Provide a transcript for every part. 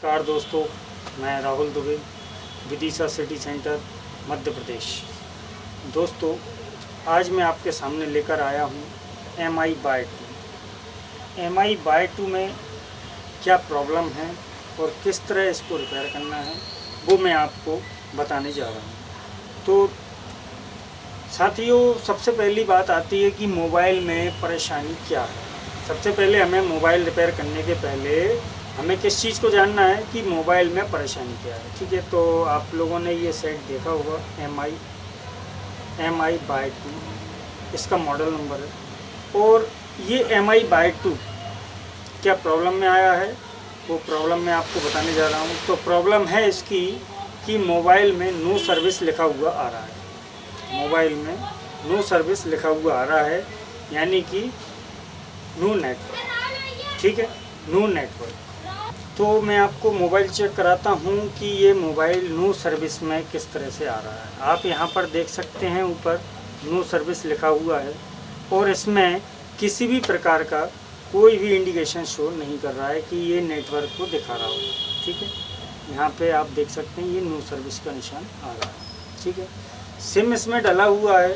नमस्कार दोस्तों, मैं राहुल दुबे, विदिशा सिटी सेंटर, मध्य प्रदेश। दोस्तों, आज मैं आपके सामने लेकर आया हूँ Mi/2। Mi/2 में क्या प्रॉब्लम है और किस तरह इसको रिपेयर करना है वो मैं आपको बताने जा रहा हूँ। तो साथियों, सबसे पहली बात आती है कि मोबाइल में परेशानी क्या है। सबसे पहले हमें मोबाइल रिपेयर करने के पहले हमें किस चीज़ को जानना है कि मोबाइल में परेशानी क्या है। ठीक है, तो आप लोगों ने ये सेट देखा होगा Mi/2, इसका मॉडल नंबर है। और ये Mi/2 क्या प्रॉब्लम में आया है वो प्रॉब्लम मैं आपको बताने जा रहा हूँ। तो प्रॉब्लम है इसकी कि मोबाइल में नो सर्विस लिखा हुआ आ रहा है। मोबाइल में नो सर्विस लिखा हुआ आ रहा है, यानी कि नो नेटवर्क। ठीक है, नो नेटवर्क। तो मैं आपको मोबाइल चेक कराता हूँ कि ये मोबाइल नो सर्विस में किस तरह से आ रहा है। आप यहाँ पर देख सकते हैं, ऊपर नो सर्विस लिखा हुआ है और इसमें किसी भी प्रकार का कोई भी इंडिकेशन शो नहीं कर रहा है कि ये नेटवर्क को दिखा रहा हो। ठीक है, यहाँ पे आप देख सकते हैं ये नो सर्विस का निशान आ रहा है। ठीक है, सिम इसमें डला हुआ है।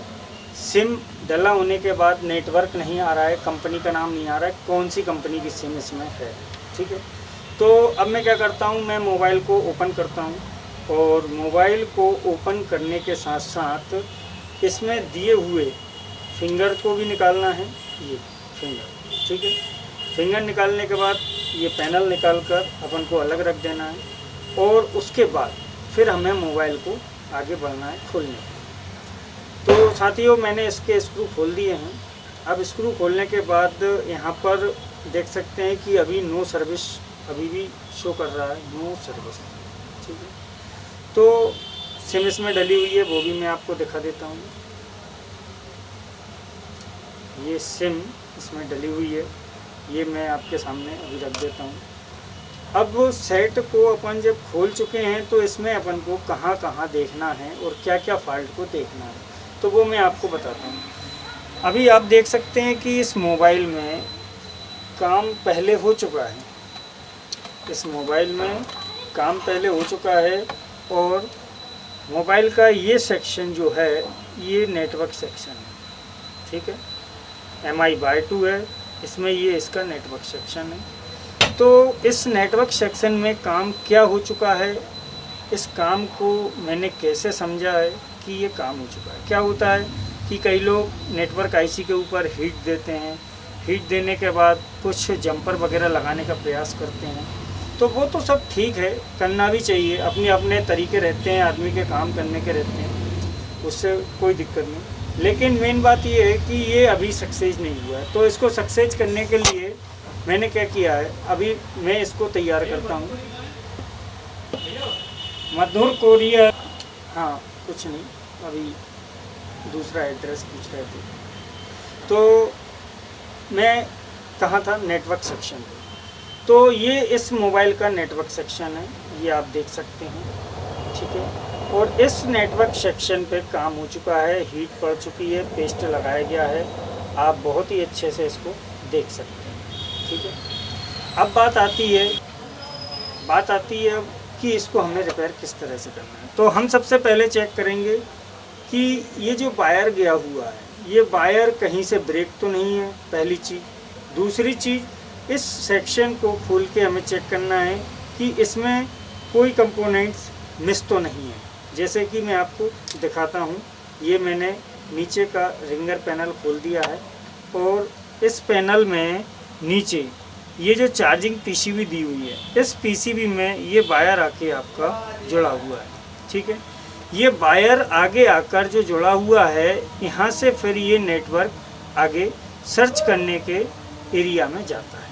सिम डला होने के बाद नेटवर्क नहीं आ रहा है, कंपनी का नाम नहीं आ रहा है, कौन सी कंपनी की सिम इसमें है। ठीक है, तो अब मैं क्या करता हूँ, मैं मोबाइल को ओपन करता हूँ और मोबाइल को ओपन करने के साथ साथ इसमें दिए हुए फिंगर को भी निकालना है। ये फिंगर, ठीक है, फिंगर निकालने के बाद ये पैनल निकाल कर अपन को अलग रख देना है और उसके बाद फिर हमें मोबाइल को आगे बढ़ना है खोलने। तो साथियों, मैंने इसके स्क्रू खोल दिए हैं। अब स्क्रू खोलने के बाद यहाँ पर देख सकते हैं कि अभी नो सर्विस अभी भी शो कर रहा है, नो सर्विस। ठीक है, तो सिम इसमें डली हुई है, वो भी मैं आपको दिखा देता हूँ। ये सिम इसमें डली हुई है, ये मैं आपके सामने अभी रख देता हूँ। अब वो सेट को अपन जब खोल चुके हैं तो इसमें अपन को कहाँ कहाँ देखना है और क्या क्या फॉल्ट को देखना है, तो वो मैं आपको बताता हूँ। अभी आप देख सकते हैं कि इस मोबाइल में काम पहले हो चुका है। इस मोबाइल में काम पहले हो चुका है और मोबाइल का ये सेक्शन जो है ये नेटवर्क सेक्शन है। ठीक है, Mi/2 है, इसमें ये इसका नेटवर्क सेक्शन है। तो इस नेटवर्क सेक्शन में काम क्या हो चुका है, इस काम को मैंने कैसे समझा है कि ये काम हो चुका है। क्या होता है कि कई लोग नेटवर्क आईसी के ऊपर हीट देते हैं, हीट देने के बाद कुछ जंपर वगैरह लगाने का प्रयास करते हैं। तो वो तो सब ठीक है, करना भी चाहिए, अपने अपने तरीके रहते हैं, आदमी के काम करने के रहते हैं, उससे कोई दिक्कत नहीं। लेकिन मेन बात ये है कि ये अभी सक्सेस नहीं हुआ है। तो इसको सक्सेस करने के लिए मैंने क्या किया है, अभी मैं इसको तैयार करता हूँ। मधुर कोरिया, हाँ कुछ नहीं, अभी दूसरा एड्रेस पूछ रहे थे। तो मैं कहाँ था, नेटवर्क सेक्शन पे। तो ये इस मोबाइल का नेटवर्क सेक्शन है, ये आप देख सकते हैं। ठीक है, और इस नेटवर्क सेक्शन पे काम हो चुका है, हीट पड़ चुकी है, पेस्ट लगाया गया है, आप बहुत ही अच्छे से इसको देख सकते हैं। ठीक है, अब बात आती है कि इसको हमें रिपेयर किस तरह से करना है। तो हम सबसे पहले चेक करेंगे कि ये जो वायर गया हुआ है, ये वायर कहीं से ब्रेक तो नहीं है, पहली चीज़। दूसरी चीज़, इस सेक्शन को खोल के हमें चेक करना है कि इसमें कोई कंपोनेंट्स मिस तो नहीं है। जैसे कि मैं आपको दिखाता हूँ, ये मैंने नीचे का रिंगर पैनल खोल दिया है और इस पैनल में नीचे ये जो चार्जिंग पीसीबी दी हुई है, इस पीसीबी में ये वायर आके आपका जुड़ा हुआ है। ठीक है, ये वायर आगे आकर जो जुड़ा हुआ है, यहाँ से फिर ये नेटवर्क आगे सर्च करने के एरिया में जाता है।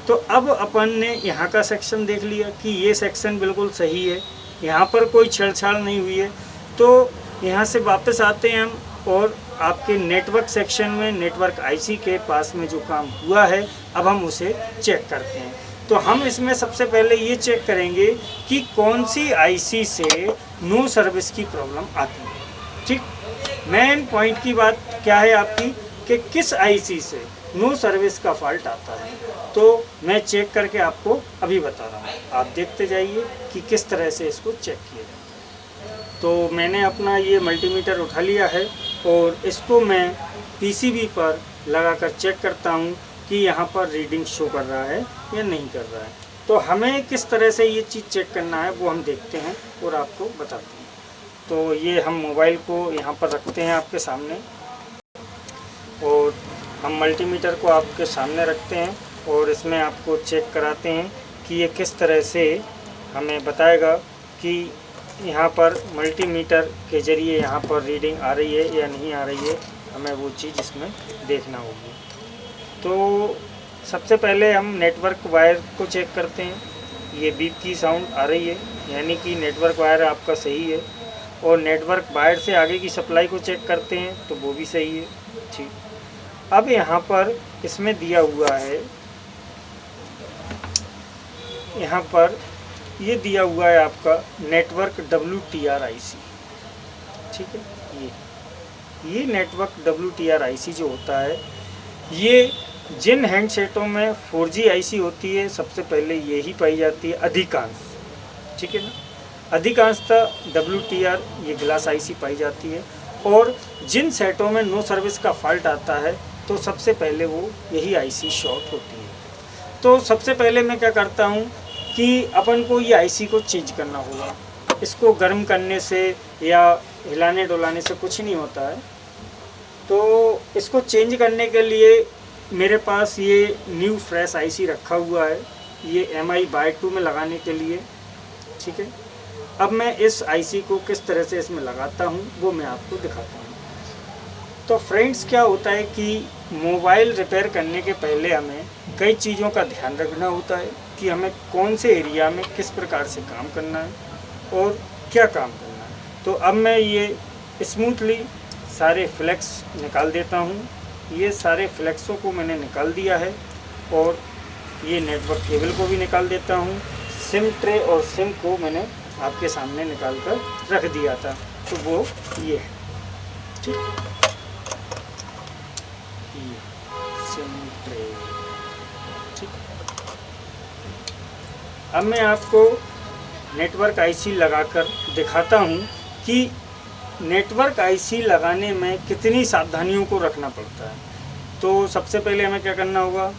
तो अब अपन ने यहाँ का सेक्शन देख लिया कि ये सेक्शन बिल्कुल सही है, यहाँ पर कोई छेड़छाड़ नहीं हुई है। तो यहाँ से वापस आते हैं हम और आपके नेटवर्क सेक्शन में, नेटवर्क आईसी के पास में जो काम हुआ है, अब हम उसे चेक करते हैं। तो हम इसमें सबसे पहले ये चेक करेंगे कि कौन सी आईसी से नो सर्विस की प्रॉब्लम आती है। ठीक, मेन पॉइंट की बात क्या है आपकी कि किस आईसी से नो सर्विस का फॉल्ट आता है। तो मैं चेक करके आपको अभी बता रहा हूँ, आप देखते जाइए कि किस तरह से इसको चेक किया जाए। तो मैंने अपना ये मल्टीमीटर उठा लिया है और इसको मैं पीसीबी पर लगाकर चेक करता हूँ कि यहाँ पर रीडिंग शो कर रहा है या नहीं कर रहा है। तो हमें किस तरह से ये चीज़ चेक करना है वो हम देखते हैं और आपको बताते हैं। तो ये हम मोबाइल को यहाँ पर रखते हैं आपके सामने और हम मल्टीमीटर को आपके सामने रखते हैं और इसमें आपको चेक कराते हैं कि ये किस तरह से हमें बताएगा कि यहाँ पर मल्टीमीटर के ज़रिए यहाँ पर रीडिंग आ रही है या नहीं आ रही है। हमें वो चीज़ इसमें देखना होगी। तो सबसे पहले हम नेटवर्क वायर को चेक करते हैं। ये बीप की साउंड आ रही है, यानी कि नेटवर्क वायर आपका सही है। और नेटवर्क वायर से आगे की सप्लाई को चेक करते हैं तो वो भी सही है। ठीक, अब यहाँ पर इसमें दिया हुआ है, यहाँ पर ये दिया हुआ है आपका नेटवर्क WTR IC। ठीक है, ये नेटवर्क WTR IC जो होता है, ये जिन हैंडसेटों में 4G IC होती है सबसे पहले यही पाई जाती है अधिकांश। ठीक है ना, अधिकांशतः WTR ये ग्लास IC पाई जाती है। और जिन सेटों में नो सर्विस का फॉल्ट आता है तो सबसे पहले वो यही IC शॉर्ट होती है। तो सबसे पहले मैं क्या करता हूँ कि अपन को ये IC को चेंज करना होगा। इसको गर्म करने से या हिलाने डुलाने से कुछ नहीं होता है। तो इसको चेंज करने के लिए मेरे पास ये न्यू फ्रेश IC रखा हुआ है, ये MI/2 में लगाने के लिए। ठीक है, अब मैं इस IC को किस तरह से इसमें लगाता हूँ वो मैं आपको दिखाता हूँ। तो फ्रेंड्स, क्या होता है कि मोबाइल रिपेयर करने के पहले हमें कई चीज़ों का ध्यान रखना होता है कि हमें कौन से एरिया में किस प्रकार से काम करना है और क्या काम करना है। तो अब मैं ये स्मूथली सारे फ्लैक्स निकाल देता हूँ। ये सारे फ्लैक्सों को मैंने निकाल दिया है और ये नेटवर्क केबल को भी निकाल देता हूँ। सिम ट्रे और सिम को मैंने आपके सामने निकाल कर रख दिया था, तो वो ये है। ठीक, ये सिम ट्रे। ठीक, अब मैं आपको नेटवर्क IC लगाकर दिखाता हूँ कि नेटवर्क IC लगाने में कितनी सावधानियों को रखना पड़ता है। तो सबसे पहले हमें क्या करना होगा,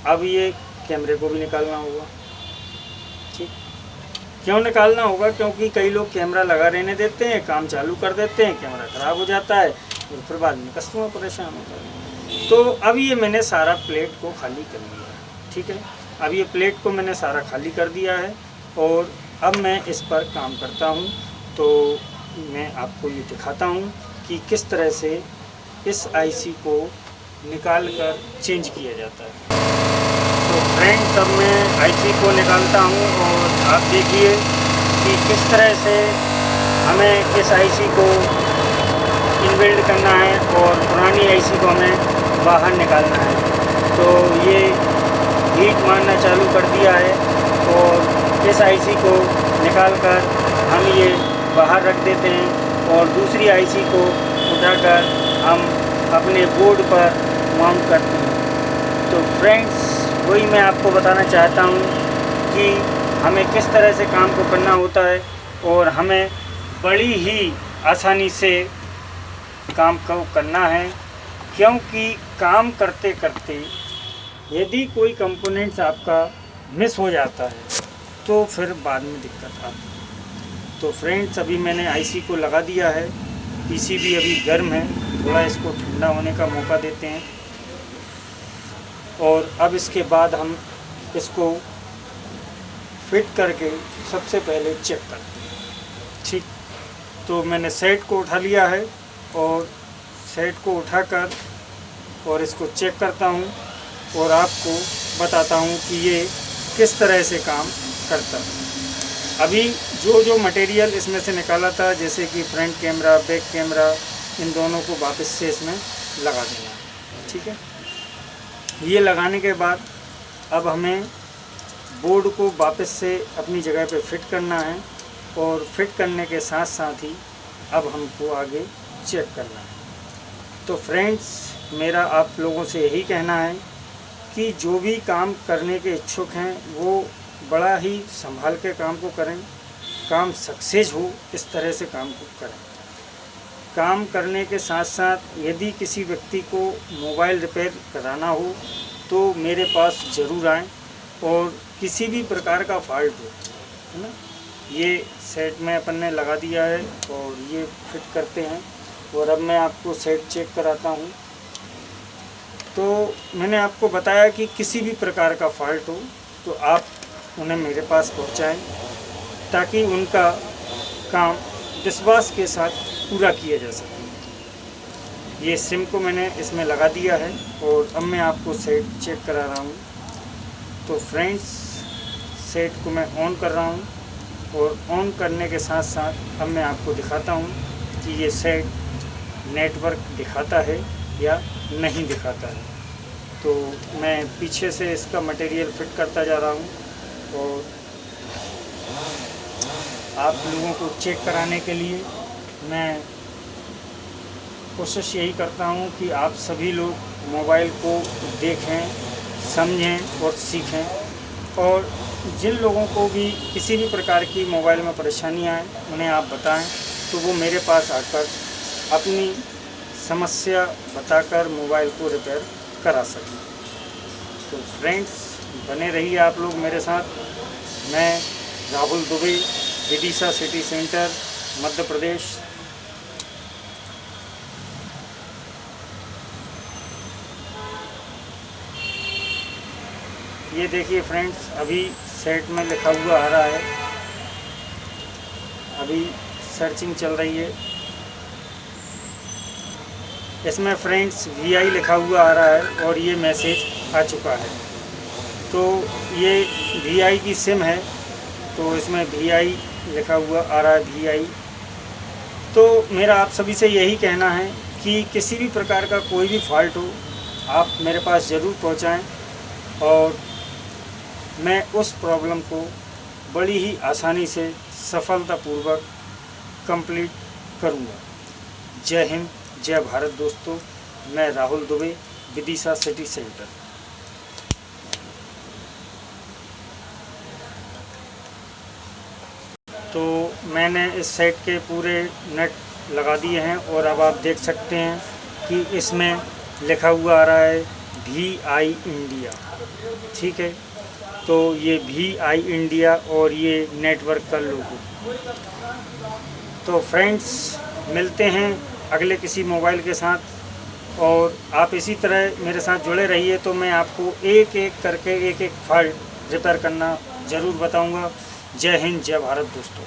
अब ये कैमरे को भी निकालना होगा। ठीक, क्यों निकालना होगा, क्योंकि कई लोग कैमरा लगा रहने देते हैं, काम चालू कर देते हैं, कैमरा ख़राब हो जाता है और फिर बाद में कस्टमर परेशान होता है। तो अब ये मैंने सारा प्लेट को खाली कर लिया है। ठीक है, अब ये प्लेट को मैंने सारा खाली कर दिया है और अब मैं इस पर काम करता हूँ। तो मैं आपको ये दिखाता हूँ कि किस तरह से इस IC को निकाल कर चेंज किया जाता है। तो फ्रेंड्स, अब मैं IC को निकालता हूँ और आप देखिए कि किस तरह से हमें इस IC को इनबिल्ड करना है और पुरानी IC को हमें बाहर निकालना है। तो ये हीट मारना चालू कर दिया है और इस IC को निकाल कर हम ये बाहर रख देते हैं और दूसरी IC को उठाकर हम अपने बोर्ड पर माउंट करते हैं। तो फ्रेंड्स, वही मैं आपको बताना चाहता हूँ कि हमें किस तरह से काम को करना होता है और हमें बड़ी ही आसानी से काम को करना है। क्योंकि काम करते करते यदि कोई कंपोनेंट्स आपका मिस हो जाता है तो फिर बाद में दिक्कत आती है। तो फ्रेंड्स, अभी मैंने IC को लगा दिया है। PCB अभी गर्म है, थोड़ा इसको ठंडा होने का मौका देते हैं और अब इसके बाद हम इसको फिट करके सबसे पहले चेक करते हैं। ठीक, तो मैंने सेट को उठा लिया है और सेट को उठाकर और इसको चेक करता हूँ और आपको बताता हूँ कि ये किस तरह से काम करता है। अभी जो मटेरियल इसमें से निकाला था, जैसे कि फ्रंट कैमरा, बैक कैमरा, इन दोनों को वापस से इसमें लगा देना है। ठीक है, ये लगाने के बाद अब हमें बोर्ड को वापस से अपनी जगह पे फिट करना है और फिट करने के साथ साथ ही अब हमको आगे चेक करना है। तो फ्रेंड्स, मेरा आप लोगों से यही कहना है कि जो भी काम करने के इच्छुक हैं वो बड़ा ही संभाल के काम को करें, काम सक्सेस हो इस तरह से काम को करें। काम करने के साथ साथ यदि किसी व्यक्ति को मोबाइल रिपेयर कराना हो तो मेरे पास ज़रूर आएँ, और किसी भी प्रकार का फॉल्ट हो, है ना। ये सेट में अपन ने लगा दिया है और ये फिट करते हैं, और अब मैं आपको सेट चेक कराता हूँ। तो मैंने आपको बताया कि किसी भी प्रकार का फॉल्ट हो तो आप उन्हें मेरे पास पहुँचाएँ ताकि उनका काम विश्वास के साथ पूरा किया जा सके। ये सिम को मैंने इसमें लगा दिया है और अब मैं आपको सेट चेक करा रहा हूँ। तो फ्रेंड्स, सेट को मैं ऑन कर रहा हूँ, और ऑन करने के साथ साथ अब मैं आपको दिखाता हूँ कि ये सेट नेटवर्क दिखाता है या नहीं दिखाता है। तो मैं पीछे से इसका मटेरियल फिट करता जा रहा हूँ, और आप लोगों को चेक कराने के लिए मैं कोशिश यही करता हूँ कि आप सभी लोग मोबाइल को देखें, समझें और सीखें। और जिन लोगों को भी किसी भी प्रकार की मोबाइल में परेशानी आए उन्हें आप बताएं तो वो मेरे पास आकर अपनी समस्या बताकर मोबाइल को रिपेयर करा सकें। तो फ्रेंड्स, बने रहिए आप लोग मेरे साथ। मैं राहुल दुबे, विदिशा सिटी सेंटर, मध्य प्रदेश। ये देखिए फ्रेंड्स, अभी सेट में लिखा हुआ आ रहा है, अभी सर्चिंग चल रही है। इसमें फ्रेंड्स VI लिखा हुआ आ रहा है और ये मैसेज आ चुका है। तो ये VI की सिम है, तो इसमें VI लिखा हुआ आ रहा है, VI। तो मेरा आप सभी से यही कहना है कि किसी भी प्रकार का कोई भी फॉल्ट हो आप मेरे पास ज़रूर पहुंचाएं, और मैं उस प्रॉब्लम को बड़ी ही आसानी से सफलतापूर्वक कंप्लीट करूंगा। जय हिंद, जय भारत दोस्तों। मैं राहुल दुबे, विदिशा सिटी सेंटर। तो मैंने इस सेट के पूरे नट लगा दिए हैं, और अब आप देख सकते हैं कि इसमें लिखा हुआ आ रहा है VI इंडिया। ठीक है, तो ये VI इंडिया और ये नेटवर्क का लोगो। तो फ्रेंड्स, मिलते हैं अगले किसी मोबाइल के साथ, और आप इसी तरह मेरे साथ जुड़े रहिए। तो मैं आपको एक एक करके एक एक फॉल्ट रिपेयर करना ज़रूर बताऊंगा। जय हिंद, जय भारत दोस्तों।